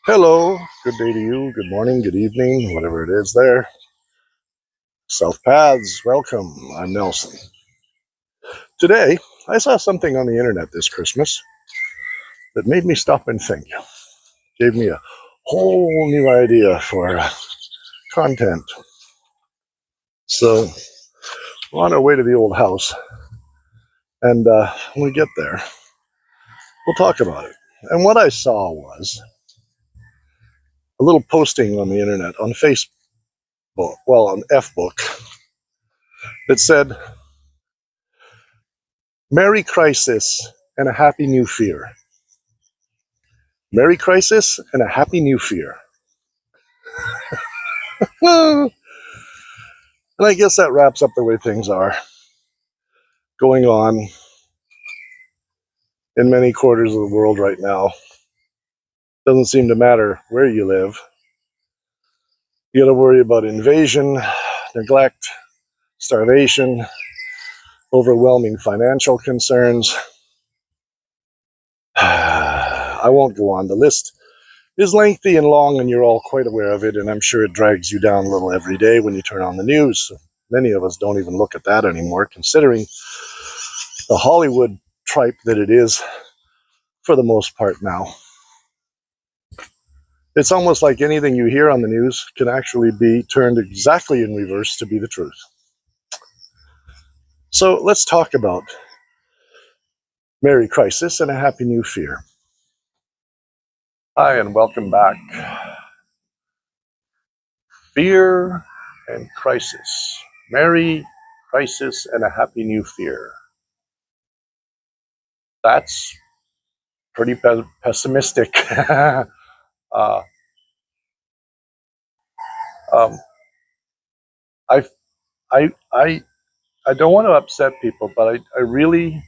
Hello, good day to you, good morning, good evening, whatever it is there. South Paths, welcome. I'm Nelson. Today, I saw something on the internet this Christmas that made me stop and think. Gave me a whole new idea for content. So, we're on our way to the old house, and when we get there, we'll talk about it. And what I saw was a little posting on the internet, on Facebook, on Fbook, that said, Merry Crisis and a Happy New Fear. Merry Crisis and a Happy New Fear. And I guess that wraps up the way things are going on in many quarters of the world right now. Doesn't seem to matter where you live. You got to worry about invasion, neglect, starvation, overwhelming financial concerns. I won't go on. The list is lengthy and long, and you're all quite aware of it, and I'm sure it drags you down a little every day when you turn on the news. Many of us don't even look at that anymore, considering the Hollywood tripe that it is for the most part now. It's almost like anything you hear on the news can actually be turned exactly in reverse to be the truth. So let's talk about Merry Crisis and a Happy New Fear. Hi, and welcome back. Fear and crisis. Merry Crisis and a Happy New Fear. That's pretty pessimistic. uh, um, I, I, I, I don't want to upset people, but I really,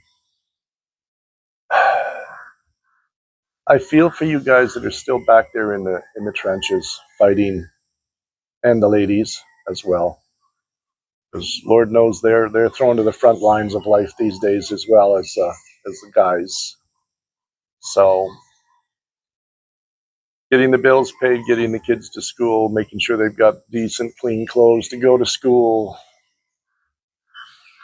I feel for you guys that are still back there in the trenches fighting, and the ladies as well, because Lord knows they're thrown to the front lines of life these days as well as the guys. So getting the bills paid, getting the kids to school, making sure they've got decent, clean clothes to go to school,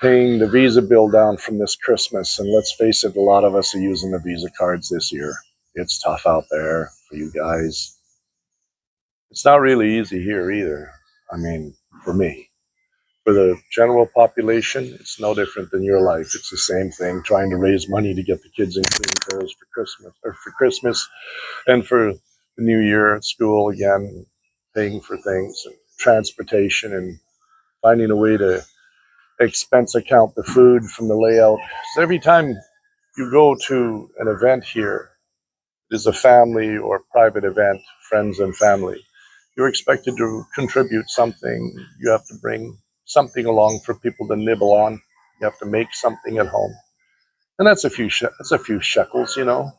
paying the Visa bill down from this Christmas. And let's face it, a lot of us are using the Visa cards this year. It's tough out there for you guys. It's not really easy here either. I mean, for me. For the general population, it's no different than your life. It's the same thing, trying to raise money to get the kids in clean clothes for Christmas and for the new year at school again, paying for things and transportation and finding a way to expense account the food from the layout. So every time you go to an event here, it is a family or private event, friends and family, you're expected to contribute something. You have to bring something along for people to nibble on. You have to make something at home, and that's a few shekels, you know.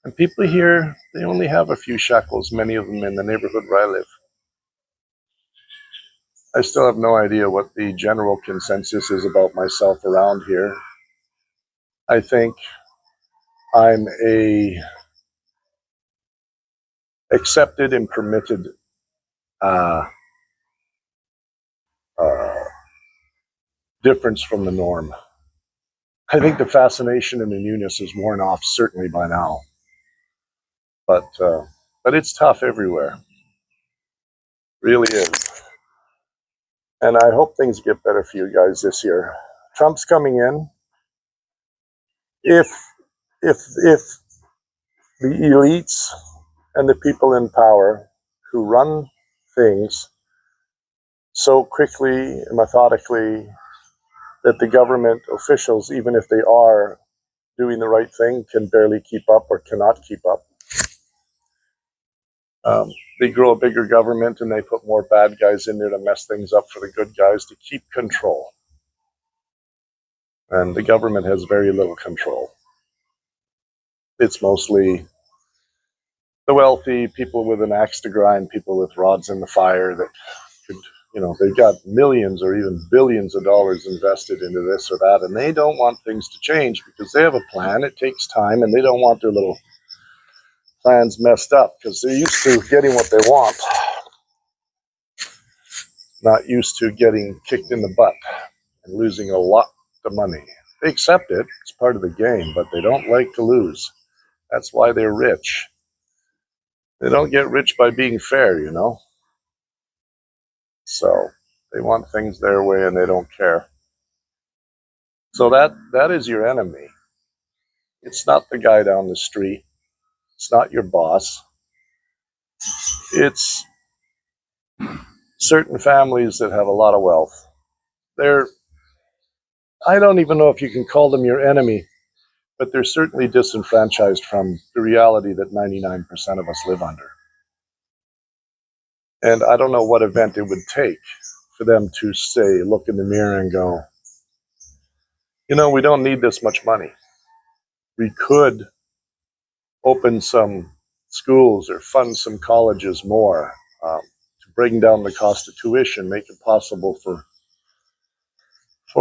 And people here, they only have a few shekels. Many of them in the neighborhood where I live. I still have no idea what the general consensus is about myself around here. I think I'm a accepted and permitted uh, uh, difference from the norm. I think the fascination and the newness is worn off certainly by now, but it's tough everywhere, really is. And I hope things get better for you guys this year. Trump's coming in. If if the elites and the people in power who run things so quickly and methodically that the government officials, even if they are doing the right thing, can barely keep up or cannot keep up. They grow a bigger government and they put more bad guys in there to mess things up for the good guys to keep control. And the government has very little control. It's mostly the wealthy, people with an axe to grind, people with rods in the fire that could, they've got millions or even billions of dollars invested into this or that, and they don't want things to change because they have a plan. It takes time, and they don't want their little plan's messed up because they're used to getting what they want, not used to getting kicked in the butt and losing a lot of money. They accept it, it's part of the game, but they don't like to lose. That's why they're rich. They don't get rich by being fair, you know? So they want things their way and they don't care. So that is your enemy. It's not the guy down the street. It's not your boss. It's certain families that have a lot of wealth. I don't even know if you can call them your enemy, but they're certainly disenfranchised from the reality that 99% of us live under. And I don't know what event it would take for them to say, look in the mirror and go, you know, we don't need this much money. We could open some schools or fund some colleges more to bring down the cost of tuition, make it possible for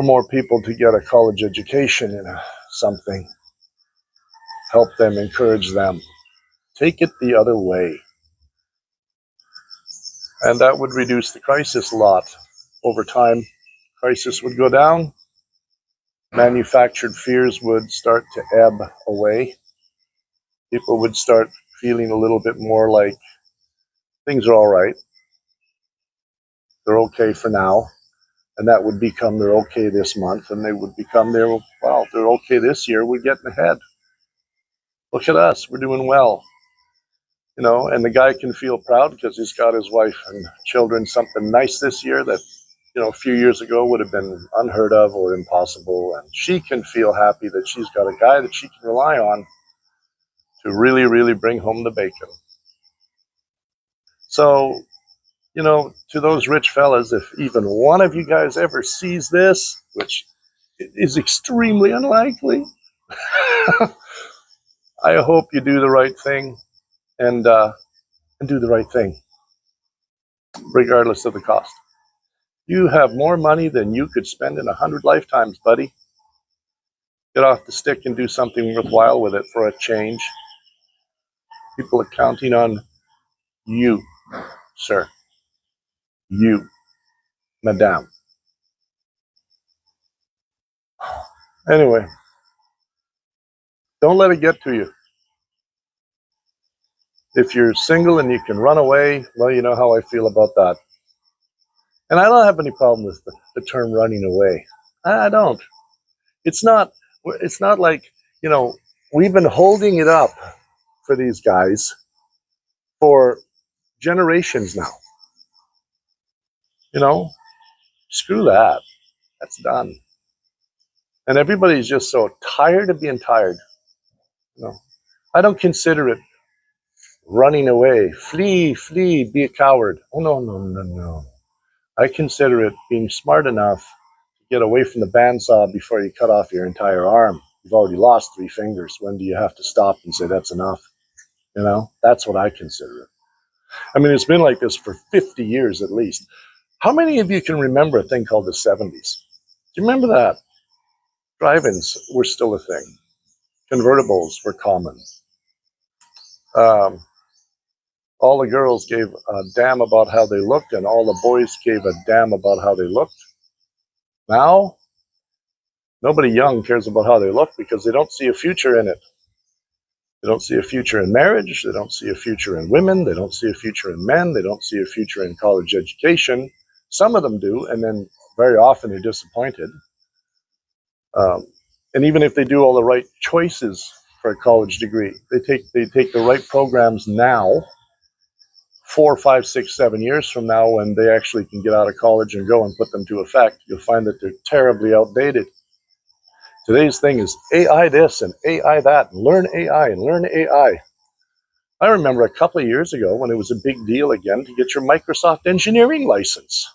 more people to get a college education in something, help them, encourage them. Take it the other way. And that would reduce the crisis a lot. Over time, crisis would go down, manufactured fears would start to ebb away. People would start feeling a little bit more like things are all right. They're okay for now. And that would become they're okay this month. And they would become they're okay this year. We're getting ahead. Look at us. We're doing well. You know, and the guy can feel proud because he's got his wife and children something nice this year that, you know, a few years ago would have been unheard of or impossible. And she can feel happy that she's got a guy that she can rely on to really, really bring home the bacon. So, you know, to those rich fellas, if even one of you guys ever sees this, which is extremely unlikely, I hope you do the right thing and do the right thing, regardless of the cost. You have more money than you could spend in 100 lifetimes, buddy. Get off the stick and do something worthwhile with it for a change. People are counting on you, sir. You, madame. Anyway, don't let it get to you. If you're single and you can run away, well, you know how I feel about that. And I don't have any problem with the term running away. I don't. It's not like, you know, we've been holding it up for these guys for generations now. You know, screw that. That's done. And everybody's just so tired of being tired. You know, I don't consider it running away. Flee, be a coward. Oh, no. I consider it being smart enough to get away from the bandsaw before you cut off your entire arm. You've already lost 3 fingers. When do you have to stop and say that's enough? You know, that's what I consider it. I mean, it's been like this for 50 years at least. How many of you can remember a thing called the 70s? Do you remember that? Drive-ins were still a thing. Convertibles were common. All the girls gave a damn about how they looked, and all the boys gave a damn about how they looked. Now, nobody young cares about how they look because they don't see a future in it. They don't see a future in marriage. They don't see a future in women. They don't see a future in men. They don't see a future in college education. Some of them do, and then very often they're disappointed. And even if they do all the right choices for a college degree, they take the right programs now, 4, 5, 6, 7 years from now, when they actually can get out of college and go and put them to effect, you'll find that they're terribly outdated. Today's thing is AI this and AI that, and learn AI and learn AI. I remember a couple of years ago when it was a big deal again to get your Microsoft engineering license.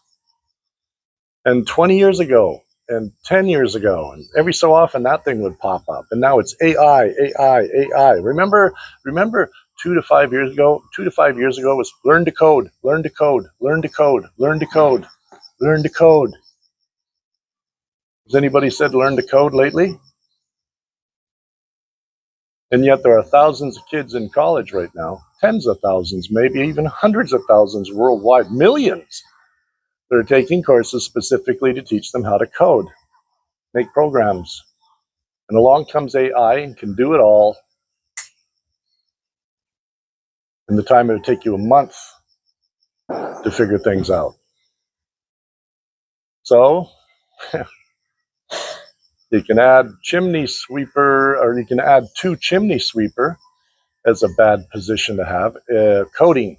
And 20 years ago, and 10 years ago, and every so often that thing would pop up. And now it's AI. Remember 2 to 5 years ago was learn to code. Has anybody said learn to code lately? And yet there are thousands of kids in college right now, tens of thousands, maybe even hundreds of thousands worldwide, millions, that are taking courses specifically to teach them how to code, make programs. And along comes AI and can do it all in the time it would take you a month to figure things out. So you can add chimney sweeper, or you can add to chimney sweeper as a bad position to have. Coding,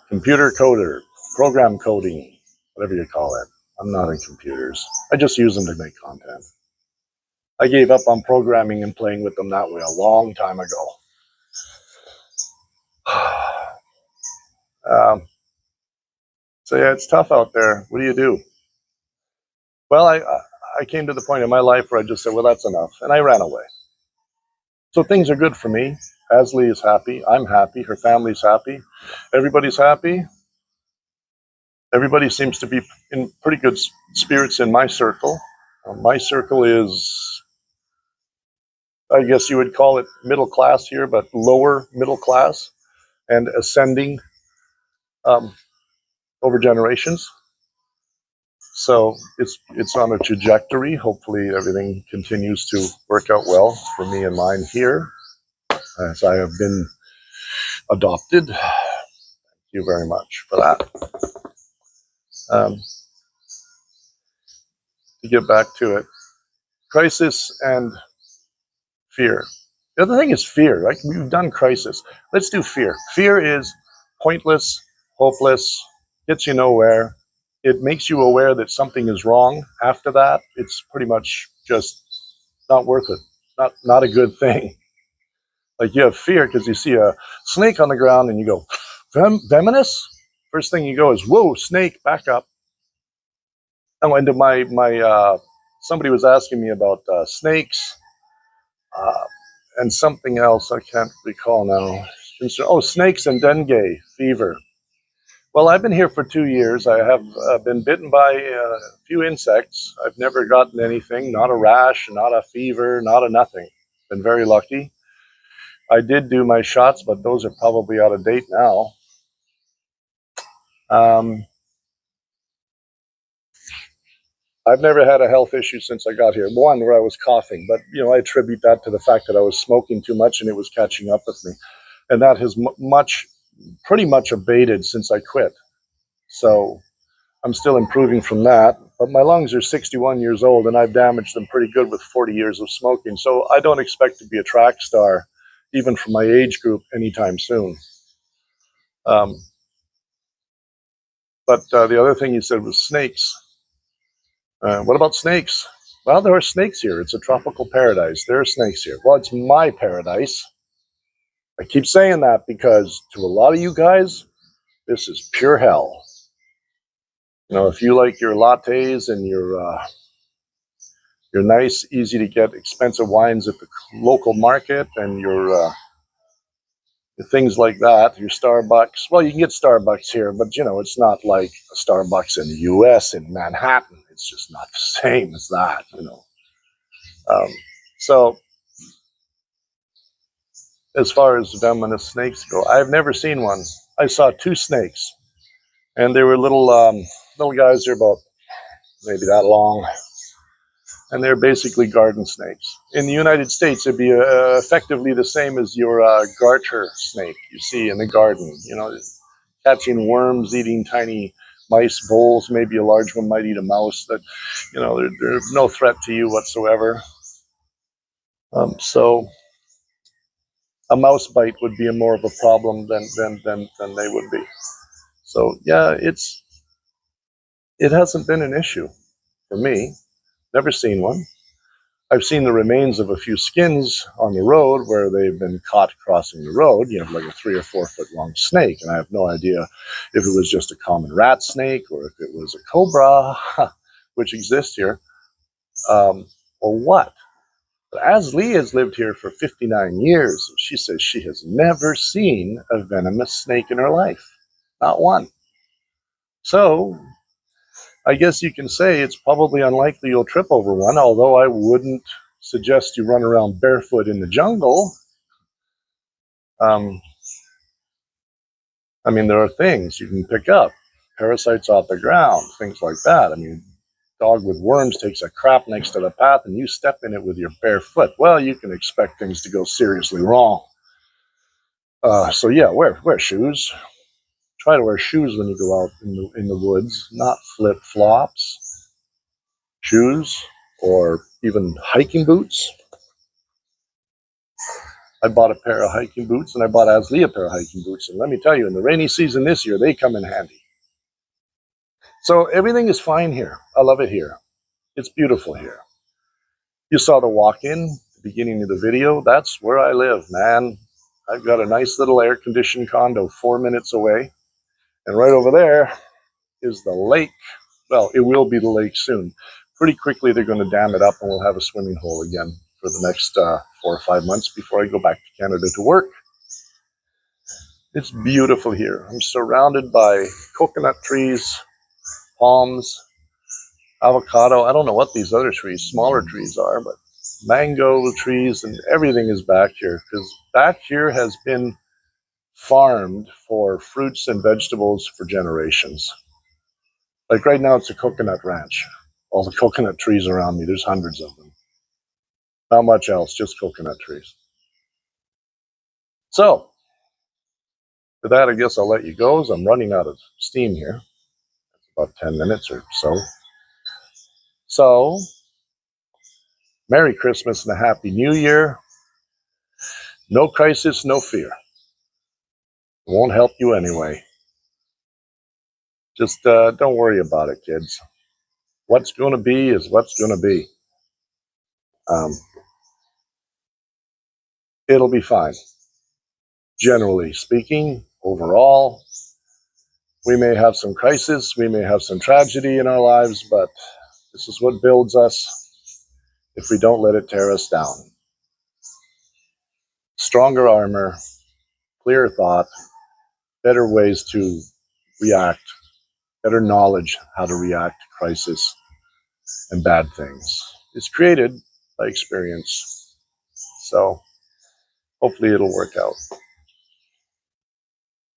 computer coder, program coding, whatever you call it. I'm not in computers. I just use them to make content. I gave up on programming and playing with them that way a long time ago. So yeah, it's tough out there. What do you do? Well, I came to the point in my life where I just said, well, that's enough. And I ran away. So things are good for me. Asley is happy. I'm happy. Her family's happy. Everybody's happy. Everybody seems to be in pretty good spirits in my circle. My circle is, I guess you would call it middle class here, but lower middle class and ascending over generations. So it's on a trajectory. Hopefully everything continues to work out well for me and mine here, as I have been adopted. Thank you very much for that. To get back to it, crisis and fear. The other thing is fear. Like, we've done crisis. Let's do fear. Fear is pointless, hopeless, gets you nowhere. It makes you aware that something is wrong. After that, it's pretty much just not worth it. Not a good thing. Like, you have fear because you see a snake on the ground and you go, venomous? First thing you go is, whoa, snake, back up. I went to my somebody was asking me about snakes and something else I can't recall now. Oh, snakes and dengue fever. Well, I've been here for 2 years. I have been bitten by a few insects. I've never gotten anything, not a rash, not a fever, not a nothing. Been very lucky. I did do my shots, but those are probably out of date now. I've never had a health issue since I got here. One, where I was coughing, but I attribute that to the fact that I was smoking too much and it was catching up with me. And that has pretty much abated since I quit. So I'm still improving from that. But my lungs are 61 years old and I've damaged them pretty good with 40 years of smoking. So I don't expect to be a track star, even for my age group, anytime soon. But the other thing you said was snakes. What about snakes? Well, there are snakes here. It's a tropical paradise. There are snakes here. Well, it's my paradise. I keep saying that because to a lot of you guys, this is pure hell. If you like your lattes and your nice, easy to get expensive wines at the local market and your things like that, your Starbucks. Well, you can get Starbucks here, but it's not like a Starbucks in the US in Manhattan. It's just not the same as that, So as far as venomous snakes go, I've never seen one. I saw 2 snakes, and they were little guys. They're about maybe that long, and they're basically garden snakes. In the United States, it'd be effectively the same as your garter snake you see in the garden. Catching worms, eating tiny mice, voles. Maybe a large one might eat a mouse. That, they're no threat to you whatsoever. So a mouse bite would be more of a problem than they would be. So yeah, it hasn't been an issue for me. Never seen one. I've seen the remains of a few skins on the road where they've been caught crossing the road. Like a 3 or 4 foot long snake, and I have no idea if it was just a common rat snake or if it was a cobra, which exists here, or what. But Asley has lived here for 59 years. And she says she has never seen a venomous snake in her life. Not one. So I guess you can say it's probably unlikely you'll trip over one, although I wouldn't suggest you run around barefoot in the jungle. I mean, there are things you can pick up, parasites off the ground, things like that. I mean, dog with worms takes a crap next to the path and you step in it with your bare foot. Well, you can expect things to go seriously wrong. So yeah, wear shoes. Try to wear shoes when you go out in the woods, not flip flops. Shoes or even hiking boots. I bought a pair of hiking boots and I bought Ashley a pair of hiking boots. And let me tell you, in the rainy season this year, they come in handy. So everything is fine here. I love it here. It's beautiful here. You saw the walk-in, the beginning of the video. That's where I live, man. I've got a nice little air-conditioned condo 4 minutes away. And right over there is the lake. Well, it will be the lake soon. Pretty quickly, they're going to dam it up and we'll have a swimming hole again for the next 4 or 5 months before I go back to Canada to work. It's beautiful here. I'm surrounded by coconut trees, palms, avocado. I don't know what these other trees, smaller trees are, but mango trees and everything is back here because back here has been farmed for fruits and vegetables for generations. Like right now, it's a coconut ranch. All the coconut trees around me, there's hundreds of them. Not much else, just coconut trees. So, with that, I guess I'll let you go as I'm running out of steam here. It's about 10 minutes or so. So, Merry Christmas and a Happy New Year. No crisis, no fear. It won't help you anyway. Just don't worry about it, kids. What's going to be is what's going to be. It'll be fine. Generally speaking, overall, we may have some crisis, we may have some tragedy in our lives, but this is what builds us if we don't let it tear us down. Stronger armor, clearer thought, better ways to react, better knowledge how to react to crisis and bad things. It's created by experience. So hopefully it'll work out.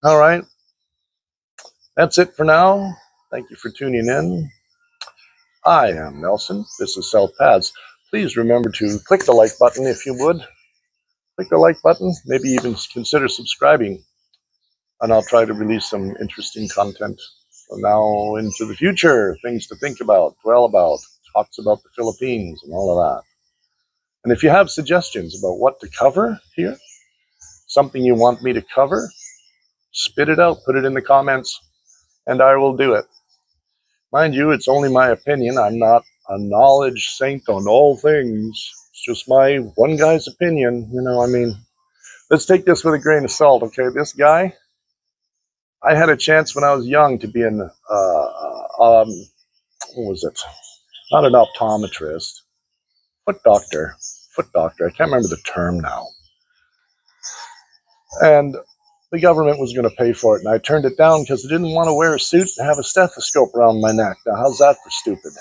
All right. That's it for now. Thank you for tuning in. I am Nelson. This is South Paths. Please remember to click the like button if you would. Click the like button. Maybe even consider subscribing. And I'll try to release some interesting content from now into the future. Things to think about, dwell about, talks about the Philippines and all of that. And if you have suggestions about what to cover here, something you want me to cover, spit it out, put it in the comments, and I will do it. Mind you, it's only my opinion. I'm not a knowledge saint on all things. It's just my one guy's opinion. You know, I mean, let's take this with a grain of salt, okay? This guy, I had a chance when I was young to be what was it? Not an optometrist, foot doctor. I can't remember the term now. And the government was going to pay for it, and I turned it down because I didn't want to wear a suit and have a stethoscope around my neck. Now, how's that for stupid?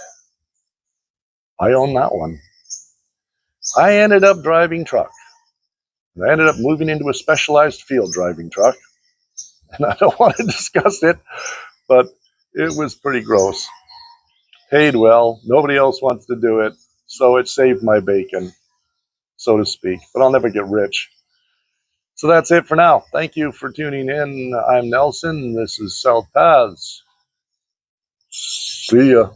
I own that one. I ended up driving truck. And I ended up moving into a specialized field driving truck. And I don't want to discuss it, but it was pretty gross. Paid well. Nobody else wants to do it. So it saved my bacon, so to speak. But I'll never get rich. So that's it for now. Thank you for tuning in. I'm Nelson. This is South Paths. See ya.